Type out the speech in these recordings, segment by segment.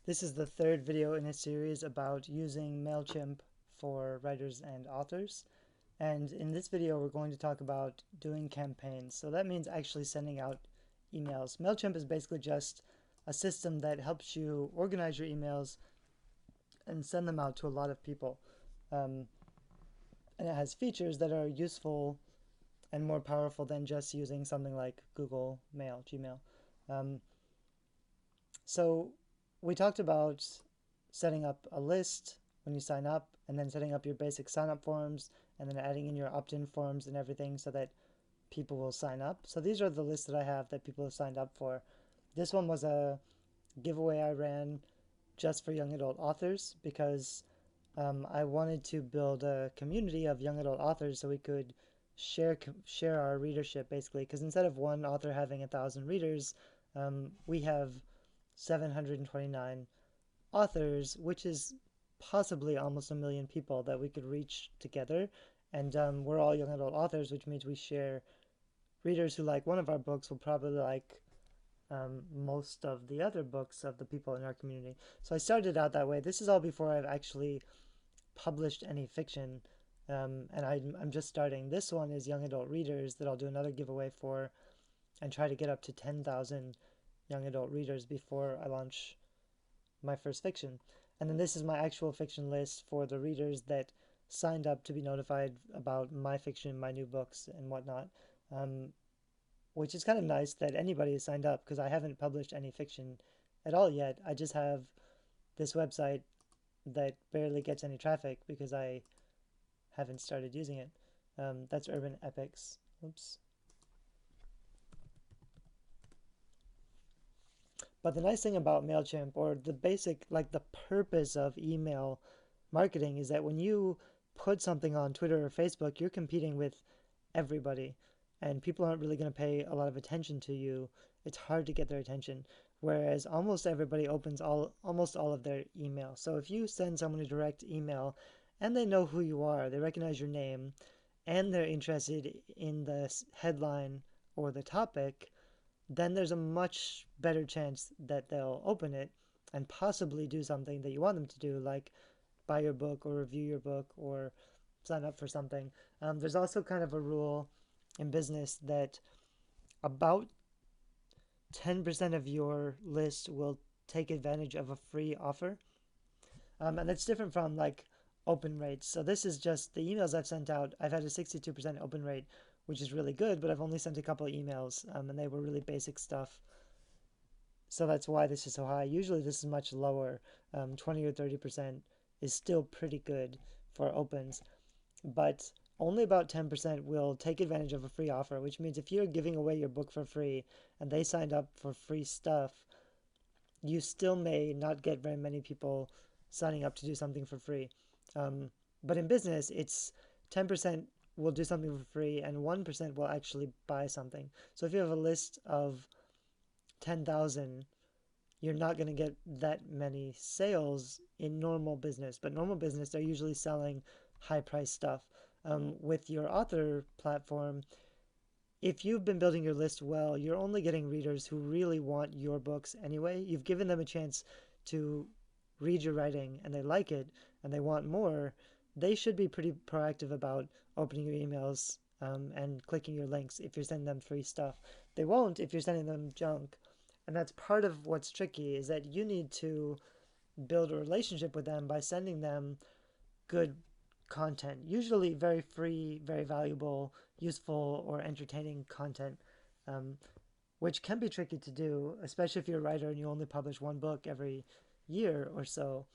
This is the third video in a series about using Mailchimp for writers and authors. And in this video, we're going to talk about doing campaigns. So that means actually sending out emails. Mailchimp is basically just a system that helps you organize your emails and send them out to a lot of people. Um, and it has features that are useful and more powerful than just using something like Google Mail, Gmail. Um, So we talked about setting up a list when you sign up, and then setting up your basic sign up forms, and then adding in your opt in forms and everything so that people will sign up. So these are the lists that I have that people have signed up for. This one was a giveaway I ran just for young adult authors because I wanted to build a community of young adult authors so we could share our readership basically. Because instead of one author having 1,000 readers, we have 729 authors, which is possibly almost a million people that we could reach together. And we're all young adult authors, which means we share readers who like one of our books will probably like most of the other books of the people in our community. So I started out that way. This is all before I've actually published any fiction. And I'm just starting. This one is young adult readers that I'll do another giveaway for and try to get up to 10,000 young adult readers before I launch my first fiction. And then this is my actual fiction list for the readers that signed up to be notified about my fiction, my new books, and whatnot. Um, which is kind of nice that anybody has signed up because I haven't published any fiction at all yet. I just have this website that barely gets any traffic because I haven't started using it. That's Urban Epics. Oops. But the nice thing about MailChimp, or the basic, like the purpose of email marketing, is that when you put something on Twitter or Facebook, you're competing with everybody, and people aren't really going to pay a lot of attention to you. It's hard to get their attention. Whereas almost everybody opens almost all of their email. So if you send someone a direct email and they know who you are, they recognize your name, and they're interested in the headline or the topic, then there's a much better chance that they'll open it and possibly do something that you want them to do, like buy your book or review your book or sign up for something. There's also kind of a rule in business that about 10% of your list will take advantage of a free offer. And that's different from like open rates. So this is just the emails I've sent out. I've had a 62% open rate, which is really good, but I've only sent a couple of emails and they were really basic stuff. So that's why this is so high. Usually this is much lower. 20 or 30% is still pretty good for opens, but only about 10% will take advantage of a free offer, which means if you're giving away your book for free and they signed up for free stuff, you still may not get very many people signing up to do something for free. Um, but in business, it's 10% will do something for free and 1% will actually buy something. So if you have a list of 10,000, you're not going to get that many sales in normal business. But normal business, they're usually selling high price stuff. With your author platform, if you've been building your list well, you're only getting readers who really want your books anyway. You've given them a chance to read your writing and they like it and they want more. They should be pretty proactive about opening your emails and clicking your links if you're sending them free stuff. They won't if you're sending them junk. And that's part of what's tricky is that you need to build a relationship with them by sending them good content, usually very free, very valuable, useful, or entertaining content, um, which can be tricky to do, especially if you're a writer and you only publish one book every year or so.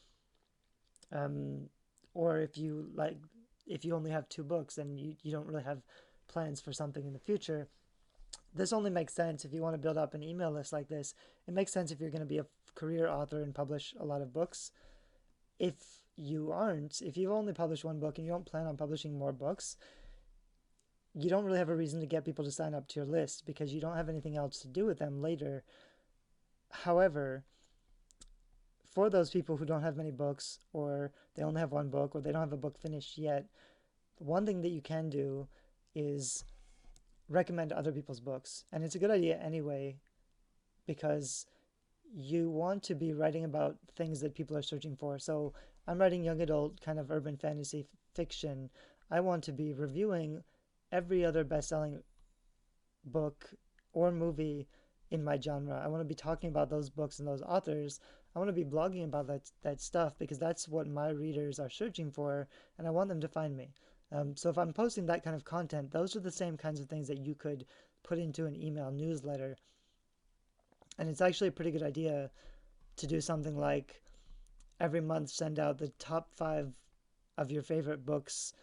Um, or if you only have two books and you don't really have plans for something in the future. This only makes sense if you want to build up an email list like this. It makes sense if you're going to be a career author and publish a lot of books. If you aren't, if you've only published one book and you don't plan on publishing more books, you don't really have a reason to get people to sign up to your list because you don't have anything else to do with them later. However, for those people who don't have many books, or they only have one book, or they don't have a book finished yet, one thing that you can do is recommend other people's books. And it's a good idea anyway, because you want to be writing about things that people are searching for. So I'm writing young adult kind of urban fantasy fiction. I want to be reviewing every other best-selling book or movie in my genre. I want to be talking about those books and those authors. I want to be blogging about that stuff because that's what my readers are searching for, and I want them to find me. So if I'm posting that kind of content, those are the same kinds of things that you could put into an email newsletter. And it's actually a pretty good idea to do something like every month send out the top 5 of your favorite books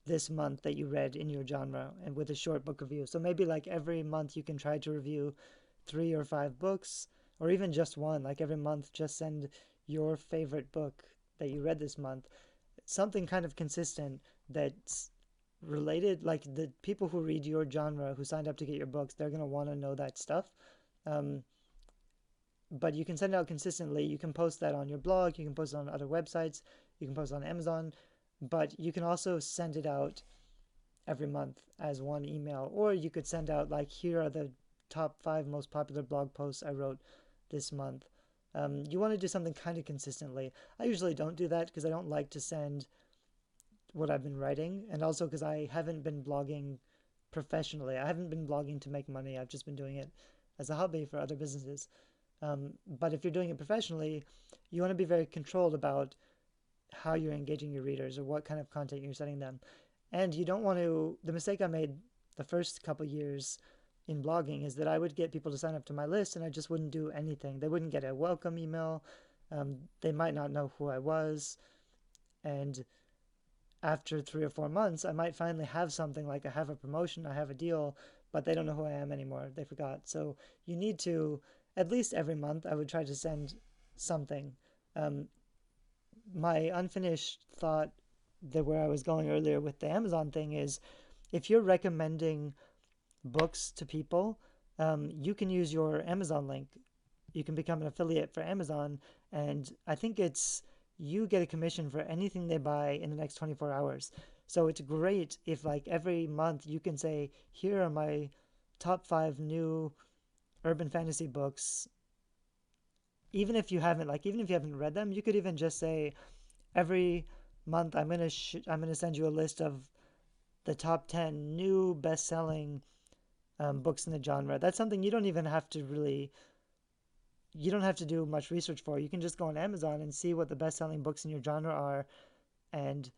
this month that you read in your genre, and with a short book review. So maybe like every month you can try to review 3 or 5 books, or even just one. Like every month, just send your favorite book that you read this month. Something kind of consistent that's related. Like the people who read your genre, who signed up to get your books, they're going to want to know that stuff. Um, but you can send it out consistently. You can post that on your blog, you can post it on other websites, you can post it on Amazon, but you can also send it out every month as one email. Or you could send out like, here are the top 5 most popular blog posts I wrote this month. You want to do something kind of consistently. I usually don't do that because I don't like to send what I've been writing, and also because I haven't been blogging professionally. I haven't been blogging to make money. I've just been doing it as a hobby for other businesses. But if you're doing it professionally, you want to be very controlled about how you're engaging your readers or what kind of content you're sending them. And you don't want to, the mistake I made the first couple years in blogging is that I would get people to sign up to my list and I just wouldn't do anything. They wouldn't get a welcome email. They might not know who I was. And after 3 or 4 months, I might finally have something like I have a promotion, I have a deal, but they don't know who I am anymore. They forgot. So you need to, at least every month, I would try to send something. Um, my unfinished thought that where I was going earlier with the Amazon thing is if you're recommending books to people, you can use your Amazon link. You can become an affiliate for Amazon, and I think it's you get a commission for anything they buy in the next 24 hours. So it's great if like every month you can say, here are my top 5 new urban fantasy books. Even if you haven't read them, you could even just say, every month I'm gonna send you a list of the top 10 new best-selling books in the genre. That's something you don't have to do much research for. You can just go on Amazon and see what the best-selling books in your genre are and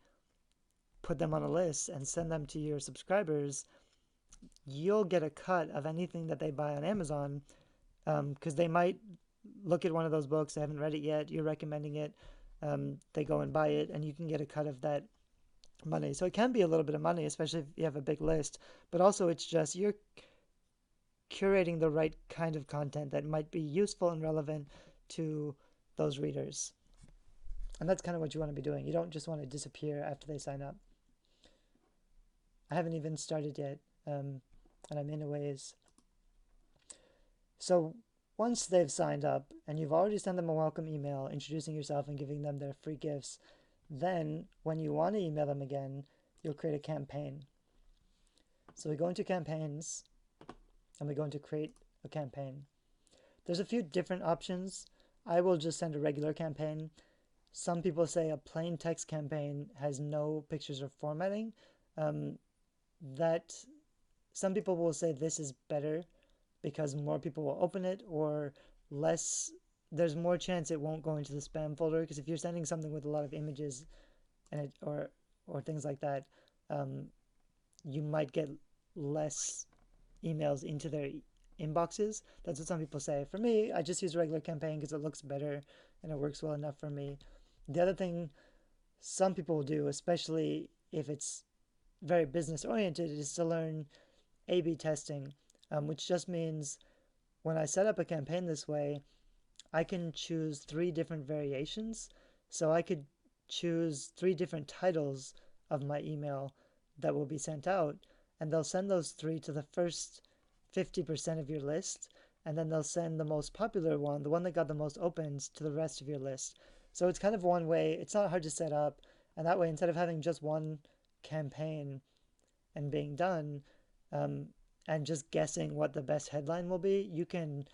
put them on a list and send them to your subscribers. You'll get a cut of anything that they buy on Amazon, because they might look at one of those books, they haven't read it yet, you're recommending it, they go and buy it, and you can get a cut of that money. So it can be a little bit of money, especially if you have a big list, but also it's just you're curating the right kind of content that might be useful and relevant to those readers. And that's kind of what you want to be doing. You don't just want to disappear after they sign up. I haven't even started yet, and I'm in a ways. So once they've signed up and you've already sent them a welcome email introducing yourself and giving them their free gifts, then when you want to email them again, you'll create a campaign. So we go into campaigns and we go into create a campaign. There's a few different options. I will just send a regular campaign. Some people say a plain text campaign has no pictures or formatting. That some people will say this is better because more people will open it, or less, there's more chance it won't go into the spam folder, because if you're sending something with a lot of images and it, or things like that, you might get less emails into their inboxes. That's what some people say. For me, I just use a regular campaign because it looks better and it works well enough for me. The other thing some people will do, especially if it's very business oriented, is to learn A/B testing, which just means when I set up a campaign this way, I can choose 3 different variations. So I could choose 3 different titles of my email that will be sent out, and they'll send those 3 to the first 50% of your list, and then they'll send the most popular one, the one that got the most opens, to the rest of your list. So it's kind of one way, it's not hard to set up, and that way instead of having just one campaign and being done, and just guessing what the best headline will be, you can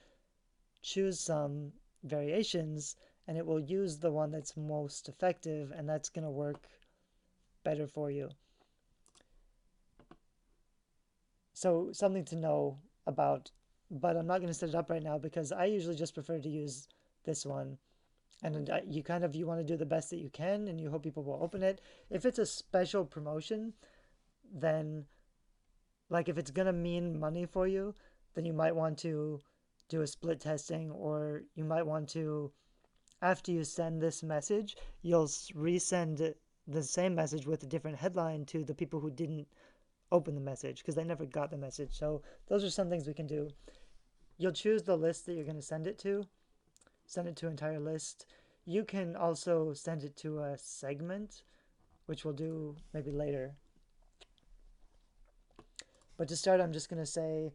choose some variations, and it will use the one that's most effective, and that's going to work better for you. So something to know about, but I'm not going to set it up right now because I usually just prefer to use this one. And you want to do the best that you can, and you hope people will open it. If it's a special promotion, then like if it's going to mean money for you, then you might want to do a split testing, or you might want to, after you send this message, you'll resend the same message with a different headline to the people who didn't open the message because they never got the message. So those are some things we can do. You'll choose the list that you're going to send it to entire list. You can also send it to a segment, which we'll do maybe later. But to start, I'm just going to say,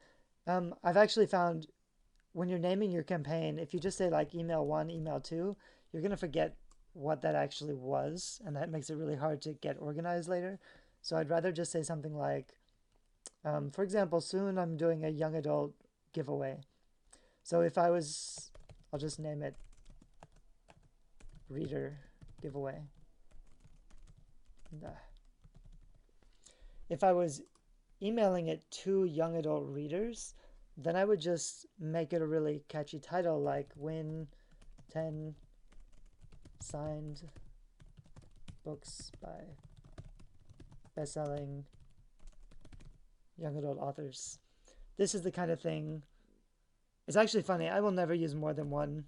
I've actually found when you're naming your campaign, if you just say like email 1, email 2, you're going to forget what that actually was, and that makes it really hard to get organized later. So I'd rather just say something like, for example, soon I'm doing a young adult giveaway. So if I was, I'll just name it reader giveaway. If I was emailing it to young adult readers, then I would just make it a really catchy title like win 10 signed books by best-selling young adult authors. This is the kind of thing, it's actually funny, I will never use more than one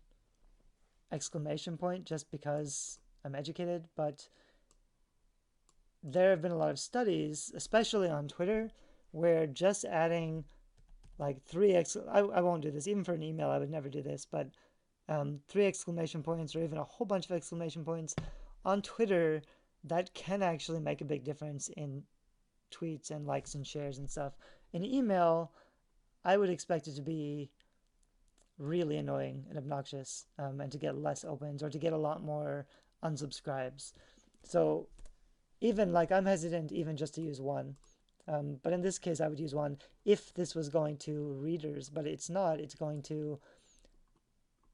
exclamation point just because I'm educated, but there have been a lot of studies, especially on Twitter, where just adding like I won't do this, even for an email I would never do this, but 3 exclamation points or even a whole bunch of exclamation points on Twitter, that can actually make a big difference in tweets and likes and shares and stuff. In email, I would expect it to be really annoying and obnoxious, and to get less opens or to get a lot more unsubscribes. So even like I'm hesitant even just to use one. But in this case, I would use one if this was going to readers, but it's not. It's going to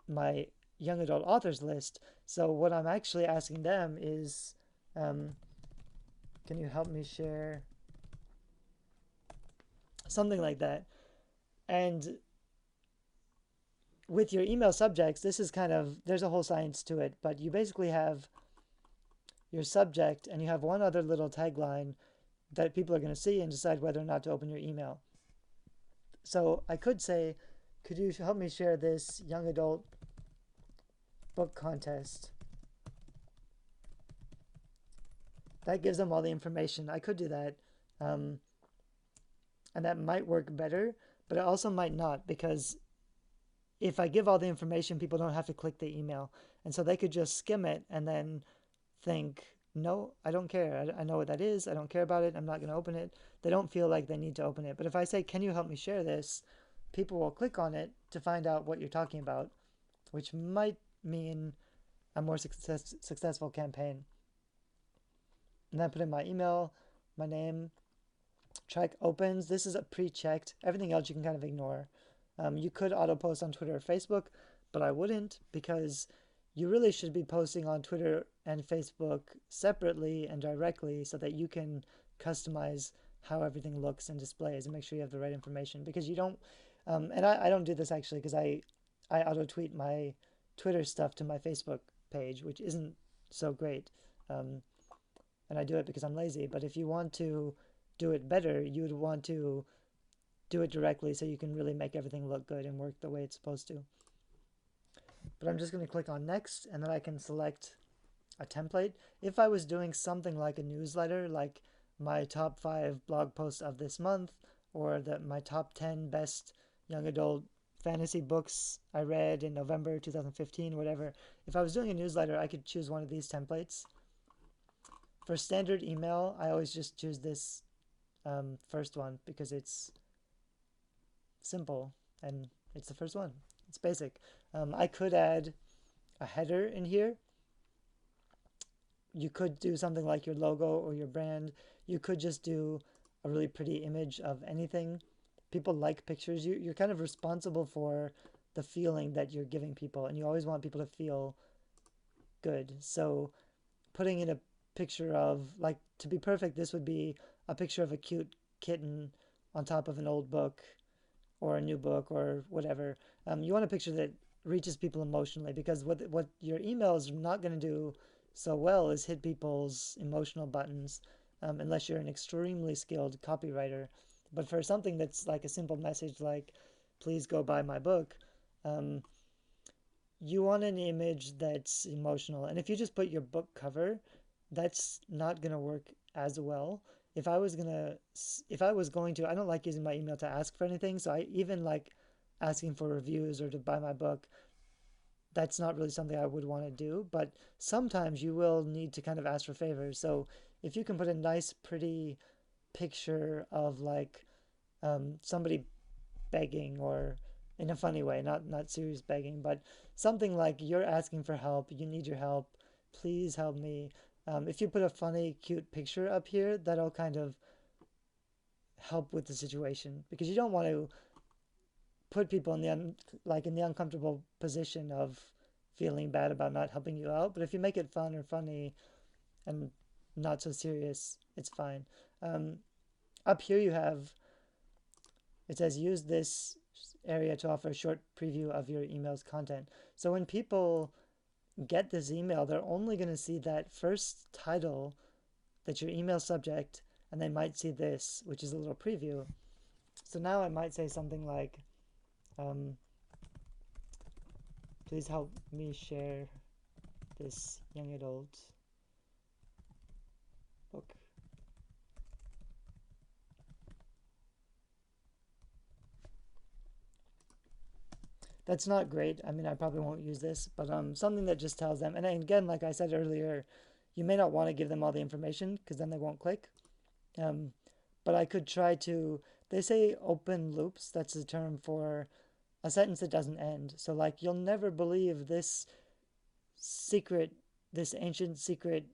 my young adult authors list. So what I'm actually asking them is, can you help me share something like that? And with your email subjects, this is kind of, there's a whole science to it, but you basically have your subject and you have one other little tagline that people are going to see and decide whether or not to open your email. So I could say, could you help me share this young adult book contest? That gives them all the information. I could do that. And that might work better, but it also might not, because if I give all the information, people don't have to click the email. And so they could just skim it and then think, no, I don't care. I know what that is. I don't care about it. I'm not going to open it. They don't feel like they need to open it. But if I say, can you help me share this? People will click on it to find out what you're talking about, which might mean a more successful campaign. And then put in my email, my name, track opens. This is a pre-checked. Everything else you can kind of ignore. You could auto post on Twitter or Facebook, but I wouldn't, because you really should be posting on Twitter and Facebook separately and directly so that you can customize how everything looks and displays and make sure you have the right information. Because you don't, and I don't do this actually, because I auto tweet my Twitter stuff to my Facebook page, which isn't so great. And I do it because I'm lazy. But if you want to do it better, you would want to do it directly so you can really make everything look good and work the way it's supposed to. But I'm just going to click on next, and then I can select a template. If I was doing something like a newsletter, like my top 5 blog posts of this month, or my top 10 best young adult fantasy books I read in November 2015, whatever. If I was doing a newsletter, I could choose one of these templates. For standard email, I always just choose this first one because it's simple and it's the first one. It's basic. I could add a header in here. You could do something like your logo or your brand. You could just do a really pretty image of anything. People like pictures. You're kind of responsible for the feeling that you're giving people, and you always want people to feel good. So putting in a picture of, like, to be perfect, this would be a picture of a cute kitten on top of an old book or a new book or whatever. You want a picture that reaches people emotionally, because what your email is not going to do so well is hit people's emotional buttons, unless you're an extremely skilled copywriter. But for something that's like a simple message like, please go buy my book, um, you want an image that's emotional. And if you just put your book cover, that's not going to work as well. If I was going to, I don't like using my email to ask for anything. So I even like asking for reviews or to buy my book. That's not really something I would want to do. But sometimes you will need to kind of ask for favors. So if you can put a nice, pretty picture of like somebody begging, or in a funny way, not serious begging, but something like you're asking for help, you need your help, please help me. If you put a funny, cute picture up here, that'll kind of help with the situation, because you don't want to put people in the uncomfortable position of feeling bad about not helping you out. But if you make it fun or funny and not so serious, it's fine. Um, Up here you have, it says use this area to offer a short preview of your email's content. So when people get this email, they're only going to see that first title, that's your email subject, and they might see this, which is a little preview. So now I might say something like, um, please help me share this young adult book. That's not great. I mean, I probably won't use this, but something that just tells them. And again, like I said earlier, you may not want to give them all the information because then they won't click. Um, but I could try to. They say open loops. That's the term for a sentence that doesn't end. So like, you'll never believe this secret, this ancient secret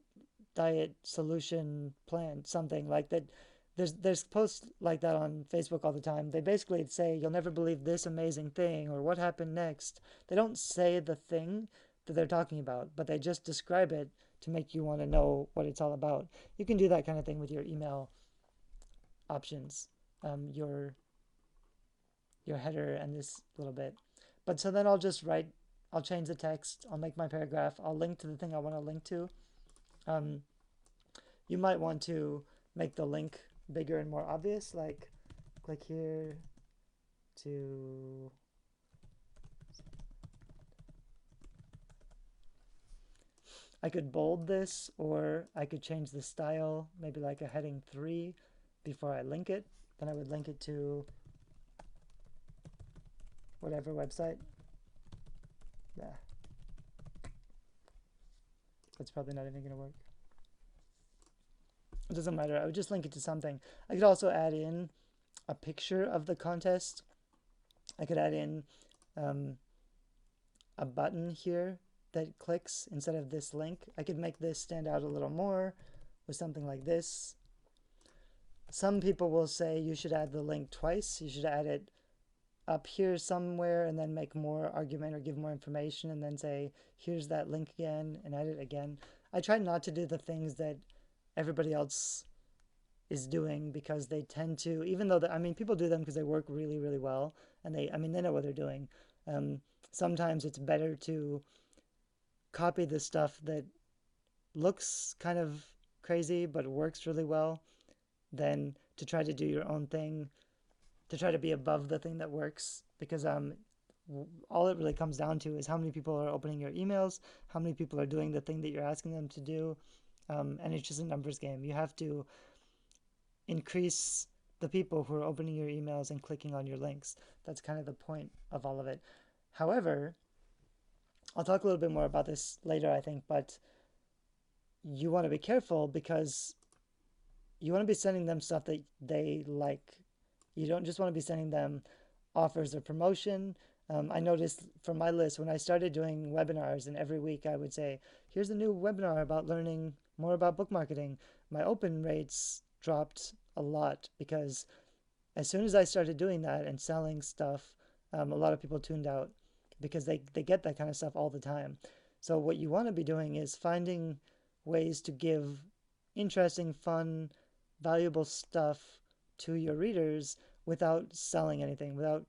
diet solution plan, something like that. There's posts like that on Facebook all the time. They basically say you'll never believe this amazing thing or what happened next. They don't say the thing that they're talking about, but they just describe it to make you want to know what it's all about. You can do that kind of thing with your email options, your header and this little bit. But so then I'll change the text, I'll make my paragraph, I'll link to the thing I want to link to. Um, you might want to make the link bigger and more obvious, like click here to I could bold this, or I could change the style, maybe like a heading 3 before I link it. Then I would link it to whatever website. Yeah, that's probably not even going to work. It doesn't matter. I would just link it to something. I could also add in a picture of the contest. I could add in a button here that clicks instead of this link. I could make this stand out a little more with something like this. Some people will say you should add the link twice. You should add it up here somewhere and then make more argument or give more information and then say, here's that link again, and add it again. I try not to do the things that everybody else is doing, because they tend to, even though I mean, people do them because they work really, really well, and they know what they're doing. Sometimes it's better to copy the stuff that looks kind of crazy but works really well than to try to do your own thing, to try to be above the thing that works, because all it really comes down to is how many people are opening your emails, how many people are doing the thing that you're asking them to do, and it's just a numbers game. You have to increase the people who are opening your emails and clicking on your links. That's kind of the point of all of it. However, I'll talk a little bit more about this later, I think, but you want to be careful, because you want to be sending them stuff that they like. You don't just want to be sending them offers or promotion. I noticed from my list, when I started doing webinars, and every week I would say, here's a new webinar about learning more about book marketing, my open rates dropped a lot, because as soon as I started doing that and selling stuff, a lot of people tuned out. because they get that kind of stuff all the time. So what you want to be doing is finding ways to give interesting, fun, valuable stuff to your readers without selling anything, without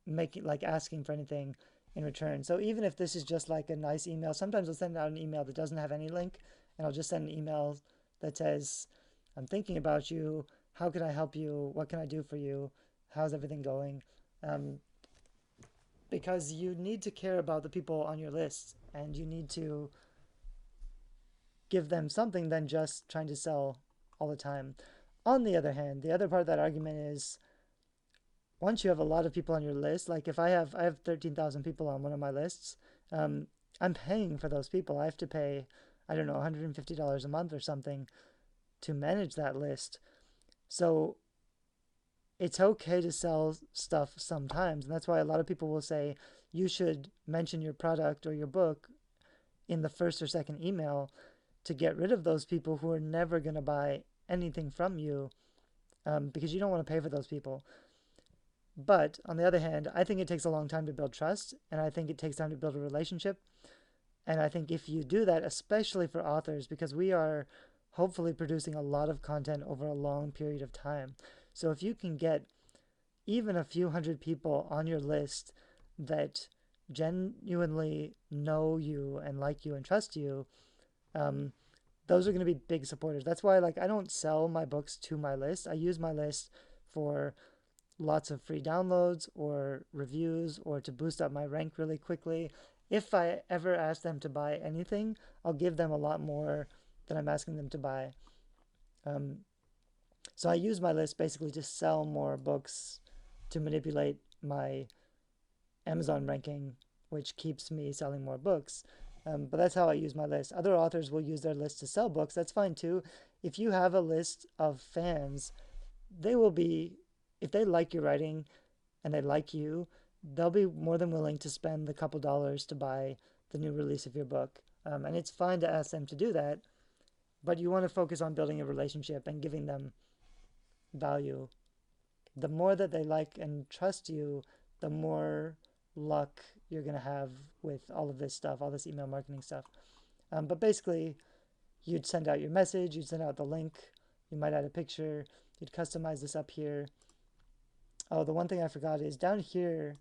making like asking for anything in return. So even if this is just like a nice email, sometimes I'll send out an email that doesn't have any link, and I'll just send an email that says, I'm thinking about you. How can I help you? What can I do for you? How's everything going? Um, because you need to care about the people on your list, and you need to give them something than just trying to sell all the time. On the other hand, the other part of that argument is once you have a lot of people on your list, like if I have 13,000 people on one of my lists, um, I'm paying for those people. I have to pay, I don't know, $150 a month or something to manage that list. So it's okay to sell stuff sometimes. And that's why a lot of people will say you should mention your product or your book in the first or second email to get rid of those people who are never going to buy anything from you, because you don't want to pay for those people. But on the other hand, I think it takes a long time to build trust, and I think it takes time to build a relationship. And I think if you do that, especially for authors, because we are hopefully producing a lot of content over a long period of time. So if you can get even a few hundred people on your list that genuinely know you and like you and trust you, um, those are going to be big supporters. That's why, like, I don't sell my books to my list. I use my list for lots of free downloads or reviews or to boost up my rank really quickly. If I ever ask them to buy anything, I'll give them a lot more than I'm asking them to buy. Um, so I use my list basically to sell more books to manipulate my Amazon ranking, which keeps me selling more books. But that's how I use my list. Other authors will use their list to sell books. That's fine too. If you have a list of fans, they will be, if they like your writing and they like you, they'll be more than willing to spend the couple dollars to buy the new release of your book. And it's fine to ask them to do that, but you want to focus on building a relationship and giving them value. The more that they like and trust you, the more luck you're going to have with all of this stuff, all this email marketing stuff. But basically, you'd send out your message, you'd send out the link, you might add a picture, you'd customize this up here. Oh, the one thing I forgot is down here,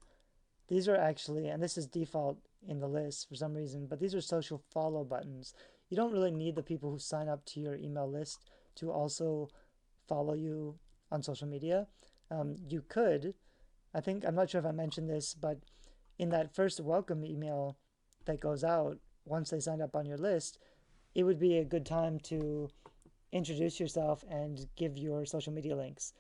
these are actually, and this is default in the list for some reason, but these are social follow buttons. You don't really need the people who sign up to your email list to also follow you on social media. You could, I think, I'm not sure if I mentioned this, but in that first welcome email that goes out once they sign up on your list, it would be a good time to introduce yourself and give your social media links.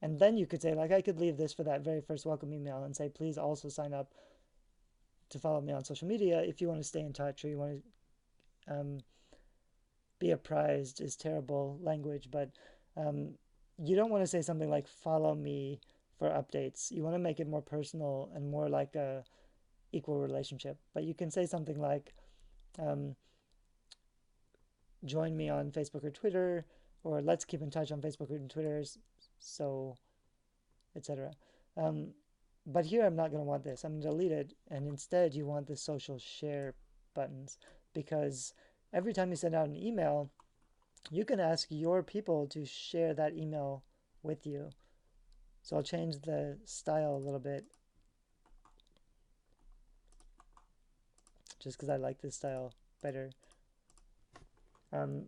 And then you could say, like, I could leave this for that very first welcome email and say, please also sign up to follow me on social media if you want to stay in touch or you want to be apprised is terrible language, but you don't want to say something like follow me for updates. You want to make it more personal and more like a equal relationship. But you can say something like um, join me on Facebook or Twitter, or let's keep in touch on Facebook and Twitter, so etc. Um, but here I'm not going to want this. I'm going to delete it, and instead you want the social share buttons, because every time you send out an email, you can ask your people to share that email with you. So I'll change the style a little bit just because I like this style better.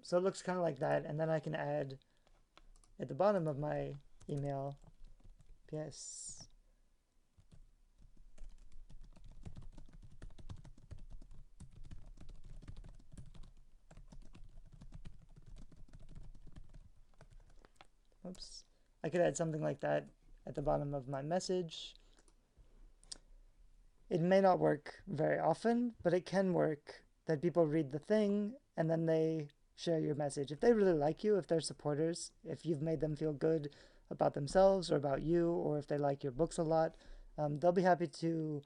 So it looks kind of like that, and then I can add at the bottom of my email, PS. Oops. I could add something like that at the bottom of my message. It may not work very often, but it can work that people read the thing and then they share your message. If they really like you, if they're supporters, if you've made them feel good about themselves or about you, or if they like your books a lot, they'll be happy to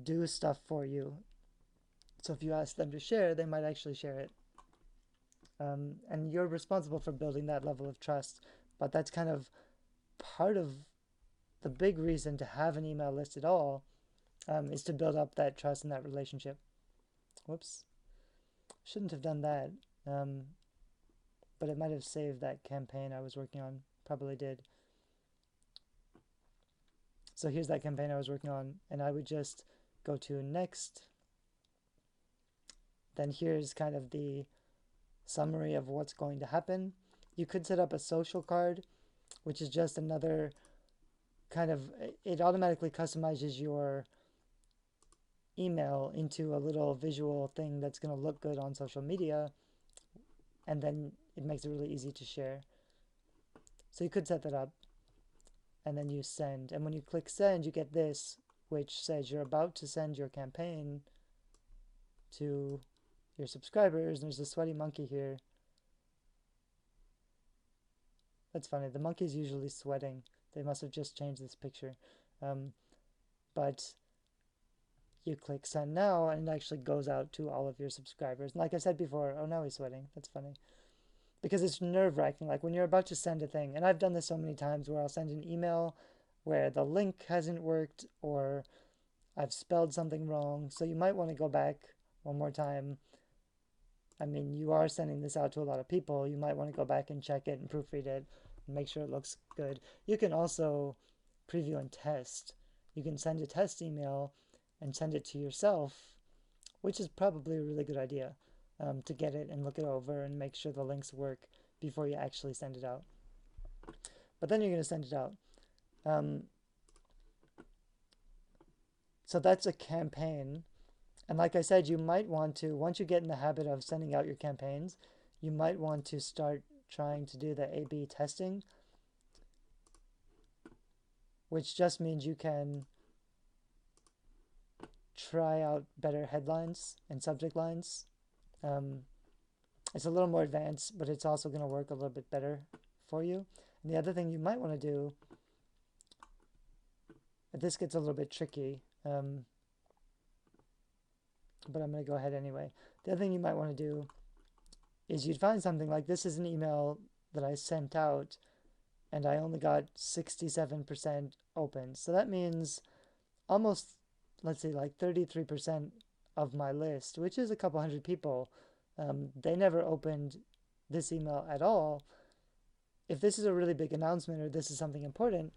do stuff for you. So if you ask them to share, they might actually share it. And you're responsible for building that level of trust. But that's kind of part of the big reason to have an email list at all. is to build up that trust and that relationship. Whoops, shouldn't have done that. Um, but it might have saved that campaign I was working on. Probably did. So here's that campaign I was working on, and I would just go to next. Then here's kind of the summary of what's going to happen. You could set up a social card, which is just another kind of, it automatically customizes your email into a little visual thing that's going to look good on social media, and then it makes it really easy to share. So you could set that up, and then you send. And when you click send, you get this, which says you're about to send your campaign to your subscribers. And there's a sweaty monkey here. That's funny. The monkey's usually sweating. They must have just changed this picture. But you click send now, and it actually goes out to all of your subscribers. And like I said before, oh, now he's sweating. That's funny. Because it's nerve-wracking. Like when you're about to send a thing, and I've done this so many times where I'll send an email where the link hasn't worked or I've spelled something wrong. So you might want to go back one more time. I mean, you are sending this out to a lot of people. You might want to go back and check it and proofread it and make sure it looks good. You can also preview and test. You can send a test email and send it to yourself, which is probably a really good idea, to get it and look it over and make sure the links work before you actually send it out. But then you're going to send it out. So that's a campaign. And like I said, you might want to, once you get in the habit of sending out your campaigns, you might want to start trying to do the A/B testing, which just means you can try out better headlines and subject lines. It's a little more advanced, but it's also going to work a little bit better for you. And the other thing you might want to do, this gets a little bit tricky, but I'm going to go ahead anyway. The other thing you might want to do is you'd find something like this is an email that I sent out and I only got 67% open. So that means almost, let's say like 33% of my list, which is a couple hundred people, they never opened this email at all. If this is a really big announcement or this is something important,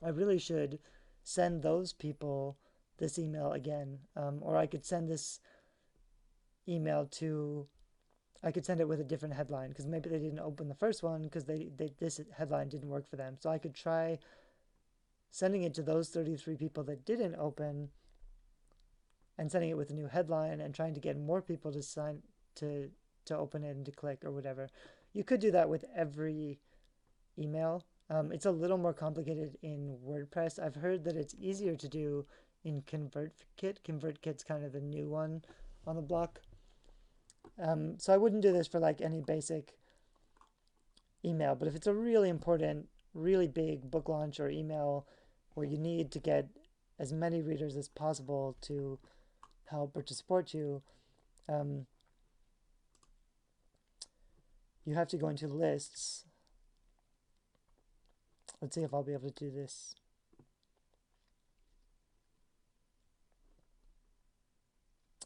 I really should send those people this email again. Or I could send this email to, I could send it with a different headline because maybe they didn't open the first one because this headline didn't work for them. So I could try sending it to those 33 people that didn't open and sending it with a new headline and trying to get more people to sign to open it and to click or whatever. You could do that with every email. It's a little more complicated in WordPress. I've heard that it's easier to do in ConvertKit. ConvertKit's kind of the new one on the block. So I wouldn't do this for like any basic email, but if it's a really important, really big book launch or email where you need to get as many readers as possible to help or to support you, you have to go into lists. Let's see if I'll be able to do this.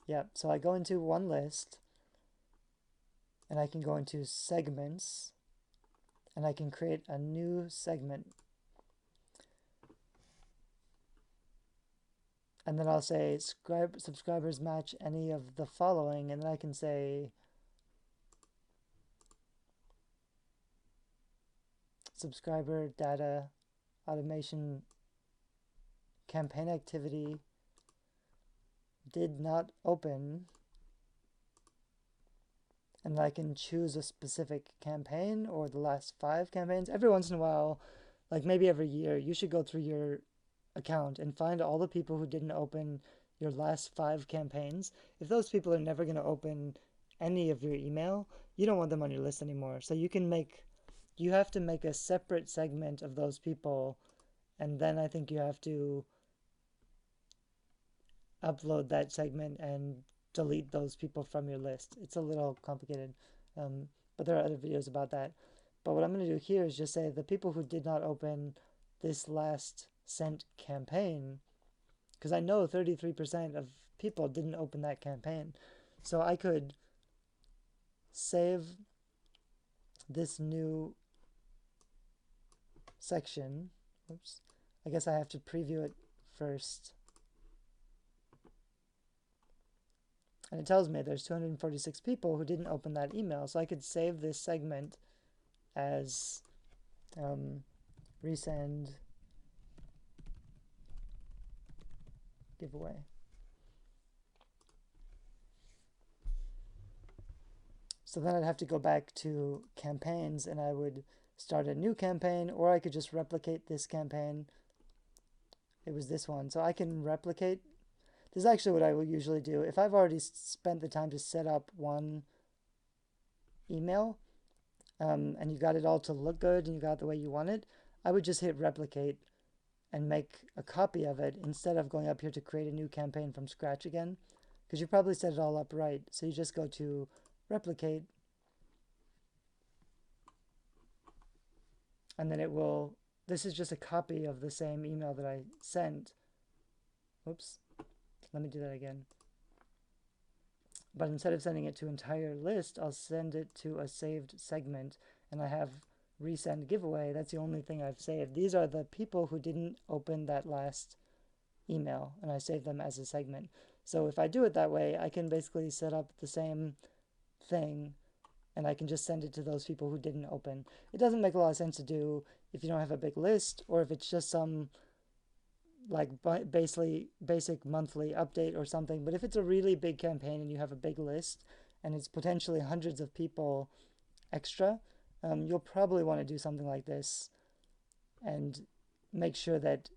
Yeah, so I go into one list and I can go into segments and I can create a new segment. And then I'll say subscribers match any of the following, and then I can say subscriber data automation campaign activity did not open, and I can choose a specific campaign or the last 5 campaigns. Every once in a while, like maybe every year, you should go through your account and find all the people who didn't open your last 5 campaigns. If those people are never going to open any of your email, you don't want them on your list anymore. So you have to make a separate segment of those people, and then I think you have to upload that segment and delete those people from your list. It's a little complicated, but there are other videos about that. But what I'm going to do here is just say the people who did not open this last sent campaign, because I know 33% of people didn't open that campaign. So I could save this new section. Oops. I guess I have to preview it first. And it tells me there's 246 people who didn't open that email. So I could save this segment as resend giveaway. So then I'd have to go back to campaigns and I would start a new campaign, or I could just replicate this campaign. It was this one. So I can replicate. This is actually what I will usually do. If I've already spent the time to set up one email, and you got it all to look good and you got it the way you want it, I would just hit replicate and make a copy of it instead of going up here to create a new campaign from scratch again, because you probably set it all up right. So you just go to replicate, and then it will, this is just a copy of the same email that I sent. Oops, let me do that again. But instead of sending it to entire list, I'll send it to a saved segment, and I have resend giveaway. That's the only thing I've saved. These are the people who didn't open that last email, and I save them as a segment. So if I do it that way, I can basically set up the same thing, and I can just send it to those people who didn't open. It doesn't make a lot of sense to do if you don't have a big list, or if it's just some like basic monthly update or something. But if it's a really big campaign and you have a big list and it's potentially hundreds of people extra, you'll probably want to do something like this and make sure that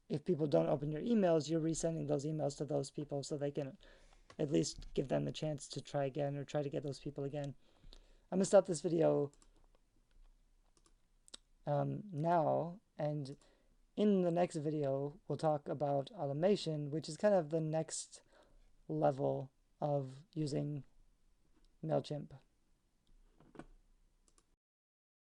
if people don't open your emails, you're resending those emails to those people so they can at least give them a chance to try again or try to get those people again. I'm gonna stop this video now, and in the next video, we'll talk about automation, which is kind of the next level of using Mailchimp.